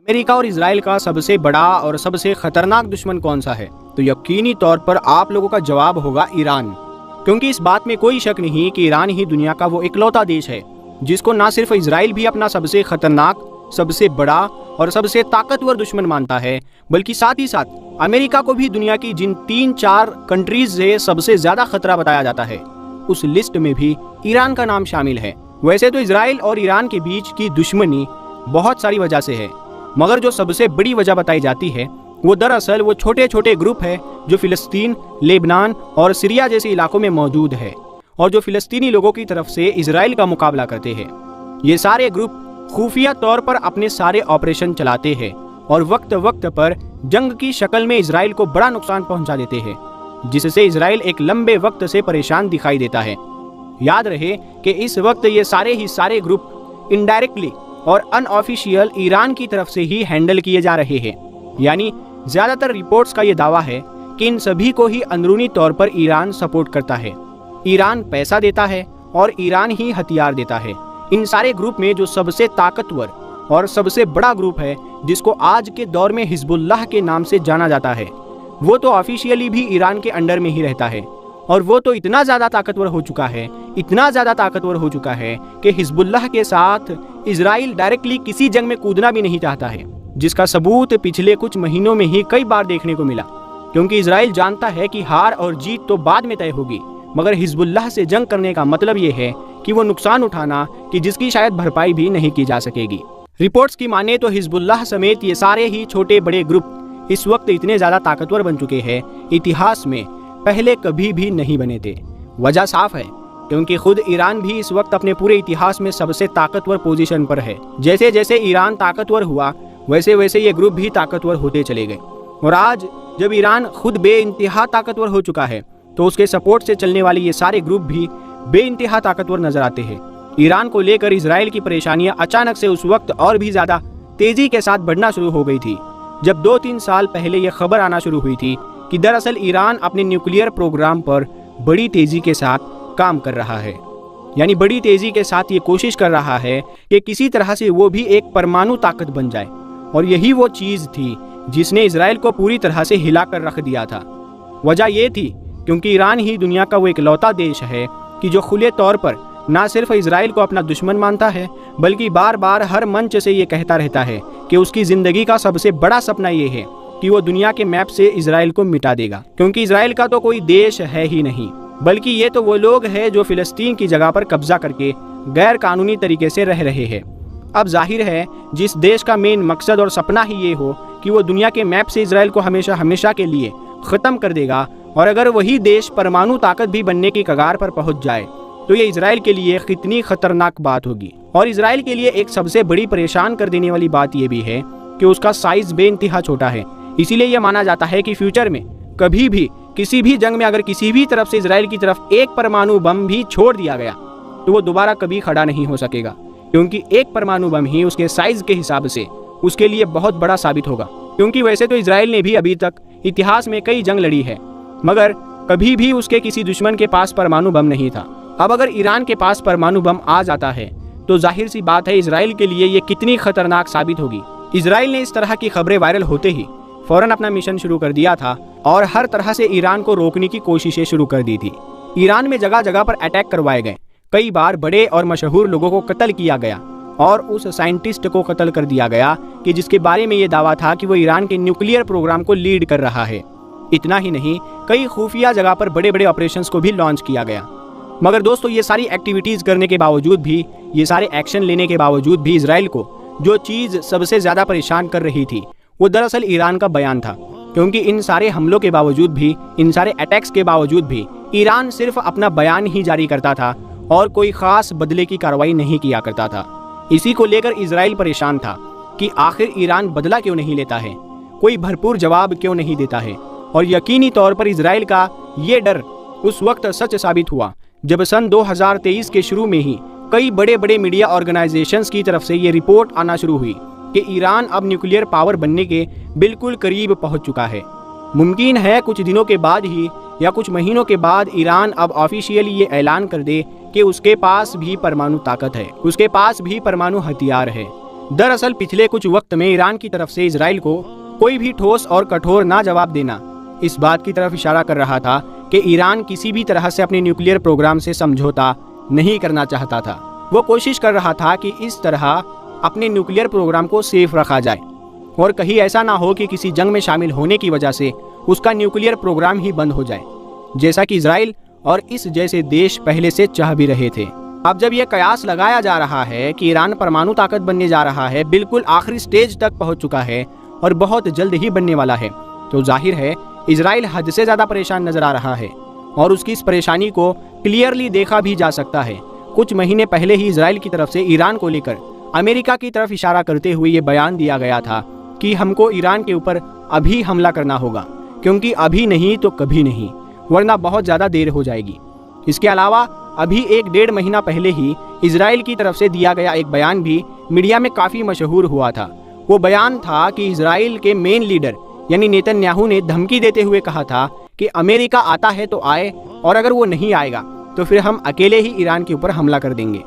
America और Israel का सबसे बड़ा और सबसे खतरनाक दुश्मन कौन सा है? तो यकीनी तौर पर आप लोगों का जवाब होगा ईरान। क्योंकि इस बात में कोई शक नहीं कि ईरान ही दुनिया का वो इकलौता देश है जिसको ना सिर्फ इजराइल भी अपना सबसे खतरनाक, सबसे बड़ा और सबसे ताकतवर दुश्मन मानता है, बल्कि साथ ही साथ अमेरिका को भी दुनिया की जिन 3-4 कंट्रीज से सबसे ज्यादा खतरा बताया जाता है उस लिस्ट में भी ईरान का नाम शामिल है। वैसे तो इजराइल और ईरान के बीच की दुश्मनी बहुत सारी वजह से है, मगर जो सबसे बड़ी वजह बताई जाती है वो दरअसल वो छोटे छोटे ग्रुप है जो फिलिस्तीन, लेबनान और सीरिया जैसे इलाकों में मौजूद है और जो फिलिस्तीनी लोगों की तरफ से इजराइल का मुकाबला करते हैं। ये सारे ग्रुप खुफिया तौर पर अपने सारे ऑपरेशन चलाते हैं और वक्त वक्त पर जंग की शक्ल में इजराइल को बड़ा नुकसान पहुंचा देते हैं, जिससे इजराइल एक लंबे वक्त से परेशान दिखाई देता है। याद रहे कि इस वक्त ये सारे ग्रुप इनडायरेक्टली और अनऑफिशियल ईरान की तरफ से ही हैंडल किए जा रहे हैं। यानी ज्यादातर रिपोर्ट्स का ये दावा है कि इन सभी को ही अंदरूनी तौर पर ईरान सपोर्ट करता है। ईरान पैसा देता है और ईरान ही हथियार देता है। इन सारे ग्रुप में जो सबसे ताकतवर और सबसे बड़ा ग्रुप है जिसको आज के दौर में हिजबुल्लाह के नाम से जाना जाता है, वो तो ऑफिशियली भी ईरान के अंडर में ही रहता है और वो तो इतना ज़्यादा ताकतवर हो चुका है कि हिजबुल्लाह के साथ इजराइल डायरेक्टली किसी जंग में कूदना भी नहीं चाहता है, जिसका सबूत पिछले कुछ महीनों में ही कई बार देखने को मिला। क्योंकि इजराइल जानता है कि हार और जीत तो बाद में तय होगी, मगर हिजबुल्लाह से जंग करने का मतलब ये है कि वो नुकसान उठाना कि जिसकी शायद भरपाई भी नहीं की जा सकेगी। रिपोर्ट्स की माने तो हिजबुल्लाह समेत ये सारे ही छोटे बड़े ग्रुप इस वक्त इतने ज़्यादा ताकतवर बन चुके हैं, इतिहास में पहले कभी भी नहीं बने थे। वजह साफ है, क्योंकि खुद ईरान भी इस वक्त अपने पूरे इतिहास में सबसे ताकतवर पोजीशन पर है। जैसे जैसे ईरान ताकतवर हुआ वैसे वैसे ये ग्रुप भी ताकतवर होते चले गए और आज जब ईरान खुद बेइंतहा ताकतवर हो चुका है तो उसके सपोर्ट से चलने वाले ये सारे ग्रुप भी बेइंतहा ताकतवर नजर आते हैं। ईरान को लेकर इजराइल की परेशानियां अचानक से उस वक्त और भी ज्यादा तेजी के साथ बढ़ना शुरू हो गई थी जब 2-3 साल पहले यह खबर आना शुरू हुई थी कि दरअसल ईरान अपने न्यूक्लियर प्रोग्राम पर बड़ी तेजी के साथ काम कर रहा है। यानी बड़ी तेजी के साथ ये कोशिश कर रहा है कि किसी तरह से वो भी एक परमाणु ताकत बन जाए, और यही वो चीज थी जिसने इजराइल को पूरी तरह से हिलाकर रख दिया था। वजह ये थी क्योंकि ईरान ही दुनिया का वो इकलौता देश है कि जो खुले तौर पर ना सिर्फ इजराइल को अपना दुश्मन मानता है, बल्कि बार बार हर मंच से ये कहता रहता है कि उसकी जिंदगी का सबसे बड़ा सपना ये है कि वो दुनिया के मैप से इजराइल को मिटा देगा। क्योंकि इजराइल का तो कोई देश है ही नहीं, बल्कि ये तो वो लोग हैं जो फिलिस्तीन की जगह पर कब्जा करके गैर कानूनी तरीके से रह रहे हैं। अब जाहिर है जिस देश का मेन मकसद और सपना ही ये हो कि वो दुनिया के मैप से इजराइल को हमेशा हमेशा के लिए ख़त्म कर देगा, और अगर वही देश परमाणु ताकत भी बनने की कगार पर पहुंच जाए तो ये इजराइल के लिए कितनी खतरनाक बात होगी। और इजराइल के लिए एक सबसे बड़ी परेशान कर देने वाली बात ये भी है कि उसका साइज बेइंतहा छोटा है। इसीलिए यह माना जाता है कि फ्यूचर में कभी भी किसी भी जंग में अगर किसी भी तरफ से इजराइल की तरफ एक परमाणु बम भी छोड़ दिया गया तो वो दोबारा कभी खड़ा नहीं हो सकेगा, क्योंकि एक परमाणु बम ही उसके साइज के हिसाब से उसके लिए बहुत बड़ा साबित होगा। क्योंकि वैसे तो इजराइल ने भी अभी तक इतिहास में कई जंग लड़ी है, मगर कभी भी उसके किसी दुश्मन के पास परमाणु बम नहीं था। अब अगर ईरान के पास परमाणु बम आ जाता है तो जाहिर सी बात है इजराइल के लिए ये कितनी खतरनाक साबित होगी। इजराइल ने इस तरह की खबरें वायरल होते ही फौरन अपना मिशन शुरू कर दिया था और हर तरह से ईरान को रोकने की कोशिशें शुरू कर दी थी। ईरान में जगह जगह पर अटैक करवाए गए, कई बार बड़े और मशहूर लोगों को कत्ल किया गया और उस साइंटिस्ट को कत्ल कर दिया गया कि जिसके बारे में ये दावा था कि वो ईरान के न्यूक्लियर प्रोग्राम को लीड कर रहा है। इतना ही नहीं, कई खुफिया जगह पर बड़े बड़े ऑपरेशंस को भी लॉन्च किया गया। मगर दोस्तों, ये सारी एक्टिविटीज़ करने के बावजूद भी, ये सारे एक्शन लेने के बावजूद भी इजराइल को जो चीज़ सबसे ज़्यादा परेशान कर रही थी वो दरअसल ईरान का बयान था। क्योंकि इन सारे हमलों के बावजूद भी, इन सारे अटैक्स के बावजूद भी ईरान सिर्फ अपना बयान ही जारी करता था और कोई ख़ास बदले की कार्रवाई नहीं किया करता था। इसी को लेकर इजराइल परेशान था कि आखिर ईरान बदला क्यों नहीं लेता है, कोई भरपूर जवाब क्यों नहीं देता है। और यकीनी तौर पर इजराइल का ये डर उस वक्त सच साबित हुआ जब सन 2023 के शुरू में ही कई बड़े बड़े मीडिया ऑर्गेनाइजेशंस की तरफ से ये रिपोर्ट आना शुरू हुई कि ईरान अब न्यूक्लियर पावर बनने के बिल्कुल करीब पहुंच चुका है। मुमकिन है कुछ दिनों के बाद ही या कुछ महीनों के बाद ईरान अब ऑफिशियली ये ऐलान कर दे कि उसके पास भी परमाणु ताकत है, उसके पास भी परमाणु हथियार है। दरअसल पिछले कुछ वक्त में ईरान की तरफ से इजराइल को कोई भी ठोस और कठोर ना जवाब देना इस बात की तरफ इशारा कर रहा था कि ईरान किसी भी तरह से अपने न्यूक्लियर प्रोग्राम से समझौता नहीं करना चाहता था। वो कोशिश कर रहा था कि इस तरह अपने न्यूक्लियर प्रोग्राम को सेफ रखा जाए और कहीं ऐसा ना हो कि किसी जंग में शामिल होने की वजह से उसका न्यूक्लियर प्रोग्राम ही बंद हो जाए, जैसा कि इजराइल और इस जैसे देश पहले से चाह भी रहे थे। अब जब यह कयास लगाया जा रहा है कि ईरान परमाणु ताकत बनने जा रहा है, बिल्कुल आखिरी स्टेज तक पहुंच चुका है और बहुत जल्द ही बनने वाला है, तो जाहिर है इजराइल हद से ज़्यादा परेशान नजर आ रहा है और उसकी इस परेशानी को क्लियरली देखा भी जा सकता है। कुछ महीने पहले ही इजराइल की तरफ से ईरान को लेकर अमेरिका की तरफ इशारा करते हुए ये बयान दिया गया था कि हमको ईरान के ऊपर अभी हमला करना होगा, क्योंकि अभी नहीं तो कभी नहीं, वरना बहुत ज़्यादा देर हो जाएगी। इसके अलावा अभी 1-1.5 महीना पहले ही इजराइल की तरफ से दिया गया एक बयान भी मीडिया में काफ़ी मशहूर हुआ था। वो बयान था कि इजराइल के मेन लीडर यानी नेतन्याहू ने धमकी देते हुए कहा था कि अमेरिका आता है तो आए और अगर वो नहीं आएगा तो फिर हम अकेले ही ईरान के ऊपर हमला कर देंगे।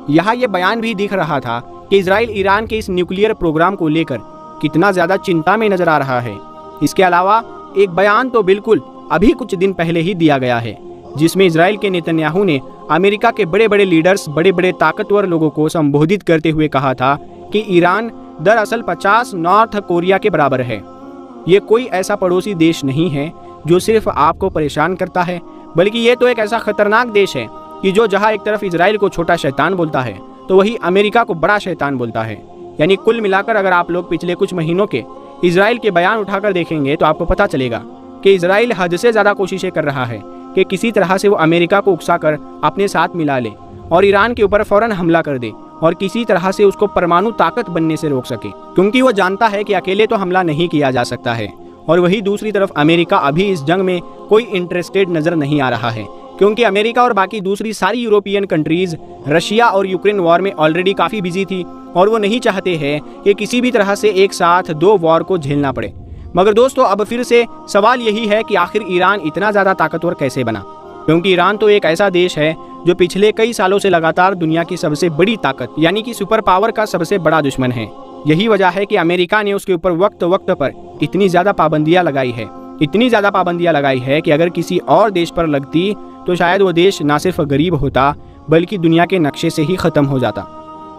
यहाँ ये बयान भी दिख रहा था कि इजराइल ईरान के इस न्यूक्लियर प्रोग्राम को लेकर कितना ज़्यादा चिंता में नजर आ रहा है। इसके अलावा एक बयान तो बिल्कुल अभी कुछ दिन पहले ही दिया गया है, जिसमें इजराइल के नेतन्याहू ने अमेरिका के बड़े बड़े लीडर्स, बड़े बड़े ताकतवर लोगों को संबोधित करते हुए कहा था कि ईरान दरअसल 50 नॉर्थ कोरिया के बराबर है। ये कोई ऐसा पड़ोसी देश नहीं है जो सिर्फ आपको परेशान करता है, बल्कि ये तो एक ऐसा खतरनाक देश है कि जो जहाँ एक तरफ इजराइल को छोटा शैतान बोलता है तो वही अमेरिका को बड़ा शैतान बोलता है। यानी कुल मिलाकर अगर आप लोग पिछले कुछ महीनों के इजराइल के बयान उठाकर देखेंगे तो आपको पता चलेगा कि इजराइल हद से ज़्यादा कोशिशें कर रहा है कि किसी तरह से वो अमेरिका को उकसाकर अपने साथ मिला ले और ईरान के ऊपर फौरन हमला कर दे और किसी तरह से उसको परमाणु ताकत बनने से रोक सके, क्योंकि वो जानता है कि अकेले तो हमला नहीं किया जा सकता है। और वही दूसरी तरफ अमेरिका अभी इस जंग में कोई इंटरेस्टेड नज़र नहीं आ रहा है, क्योंकि अमेरिका और बाकी दूसरी सारी यूरोपियन कंट्रीज रशिया और यूक्रेन वॉर में ऑलरेडी काफ़ी बिजी थी और वो नहीं चाहते हैं कि किसी भी तरह से एक साथ 2 वॉर को झेलना पड़े। मगर दोस्तों अब फिर से सवाल यही है कि आखिर ईरान इतना ज़्यादा ताकतवर कैसे बना, क्योंकि ईरान तो एक ऐसा देश है जो पिछले कई सालों से लगातार दुनिया की सबसे बड़ी ताकत यानी कि सुपर पावर का सबसे बड़ा दुश्मन है। यही वजह है कि अमेरिका ने उसके ऊपर वक्त वक्त पर इतनी ज़्यादा पाबंदियाँ लगाई है, इतनी ज़्यादा पाबंदियाँ लगाई है कि अगर किसी और देश पर लगती तो शायद वो देश ना सिर्फ गरीब होता बल्कि दुनिया के नक्शे से ही ख़त्म हो जाता।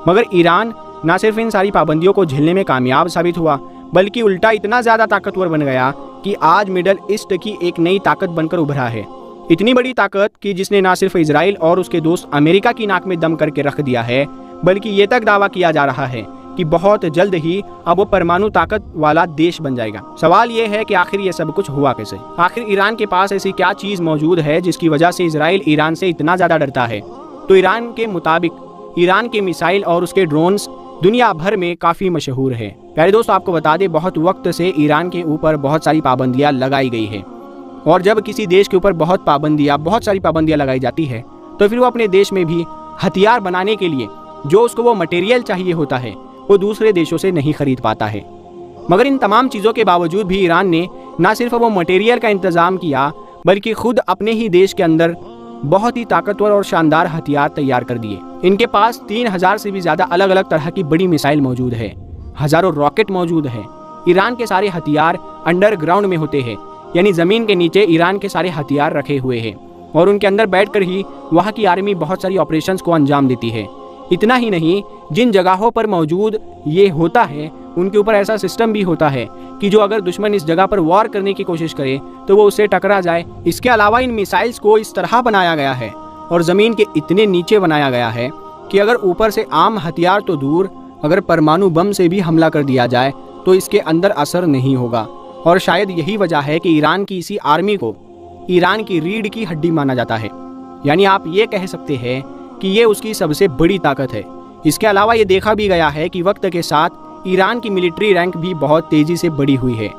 मगर ईरान ना सिर्फ इन सारी पाबंदियों को झेलने में कामयाब साबित हुआ, बल्कि उल्टा इतना ज़्यादा ताकतवर बन गया कि आज मिडल ईस्ट की एक नई ताकत बनकर उभरा है। इतनी बड़ी ताकत कि जिसने ना सिर्फ इजराइल और उसके दोस्त अमेरिका की नाक में दम करके रख दिया है, बल्कि ये तक दावा किया जा रहा है कि बहुत जल्द ही अब वो परमाणु ताकत वाला देश बन जाएगा। सवाल ये है कि आखिर ये सब कुछ हुआ कैसे? आखिर ईरान के पास ऐसी क्या चीज़ मौजूद है जिसकी वजह से इजराइल ईरान से इतना ज़्यादा डरता है? तो ईरान के मुताबिक ईरान के मिसाइल और उसके ड्रोन्स दुनिया भर में काफ़ी मशहूर है। प्यारे दोस्तों, आपको बता दें बहुत वक्त से ईरान के ऊपर बहुत सारी पाबंदियाँ लगाई गई है, और जब किसी देश के ऊपर बहुत सारी पाबंदियाँ लगाई जाती है तो फिर वो अपने देश में भी हथियार बनाने के लिए जो उसको वो मटेरियल चाहिए होता है वो दूसरे देशों से नहीं खरीद पाता है। मगर इन तमाम चीज़ों के बावजूद भी ईरान ने ना सिर्फ वो मटेरियल का इंतज़ाम किया बल्कि खुद अपने ही देश के अंदर बहुत ही ताकतवर और शानदार हथियार तैयार कर दिए। इनके पास 3000 से भी ज़्यादा अलग अलग तरह की बड़ी मिसाइल मौजूद है, हज़ारों रॉकेट मौजूद है। ईरान के सारे हथियार अंडरग्राउंड में होते हैं, यानी ज़मीन के नीचे ईरान के सारे हथियार रखे हुए हैं और उनके अंदर बैठकर ही वहाँ की आर्मी बहुत सारी ऑपरेशंस को अंजाम देती है। इतना ही नहीं, जिन जगहों पर मौजूद ये होता है उनके ऊपर ऐसा सिस्टम भी होता है कि जो अगर दुश्मन इस जगह पर वॉर करने की कोशिश करे तो वो उससे टकरा जाए। इसके अलावा इन मिसाइल्स को इस तरह बनाया गया है और ज़मीन के इतने नीचे बनाया गया है कि अगर ऊपर से आम हथियार तो दूर, अगर परमाणु बम से भी हमला कर दिया जाए तो इसके अंदर असर नहीं होगा। और शायद यही वजह है कि ईरान की इसी आर्मी को ईरान की रीढ़ की हड्डी माना जाता है, यानी आप ये कह सकते हैं कि ये उसकी सबसे बड़ी ताकत है। इसके अलावा ये देखा भी गया है कि वक्त के साथ ईरान की मिलिट्री रैंक भी बहुत तेज़ी से बढ़ी हुई है।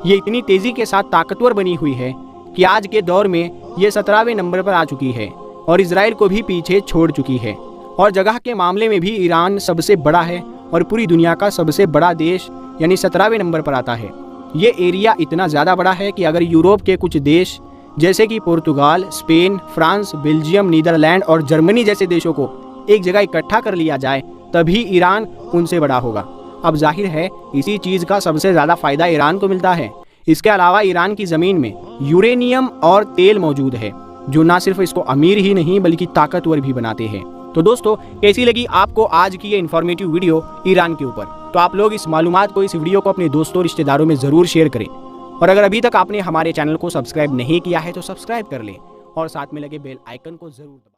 ये इतनी तेज़ी के साथ ताकतवर बनी हुई है कि आज के दौर में ये 17वें नंबर पर आ चुकी है और इजराइल को भी पीछे छोड़ चुकी है। और जगह के मामले में भी ईरान सबसे बड़ा है और पूरी दुनिया का सबसे बड़ा देश यानी 17वें नंबर पर आता है। ये एरिया इतना ज़्यादा बड़ा है कि अगर यूरोप के कुछ देश जैसे कि पुर्तगाल, स्पेन, फ्रांस, बेल्जियम, नीदरलैंड और जर्मनी जैसे देशों को एक जगह इकट्ठा कर लिया जाए तभी ईरान उनसे बड़ा होगा। अब जाहिर है इसी चीज़ का सबसे ज़्यादा फायदा ईरान को मिलता है। इसके अलावा ईरान की ज़मीन में यूरेनियम और तेल मौजूद है, जो ना सिर्फ इसको अमीर ही नहीं बल्कि ताकतवर भी बनाते हैं। तो दोस्तों, कैसी लगी आपको आज की ये इन्फॉर्मेटिव वीडियो ईरान के ऊपर? तो आप लोग इस मालूमात को, इस वीडियो को अपने दोस्तों रिश्तेदारों में ज़रूर शेयर करें। और अगर अभी तक आपने हमारे चैनल को सब्सक्राइब नहीं किया है तो सब्सक्राइब कर लें और साथ में लगे बेल आइकन को ज़रूर दबाएं।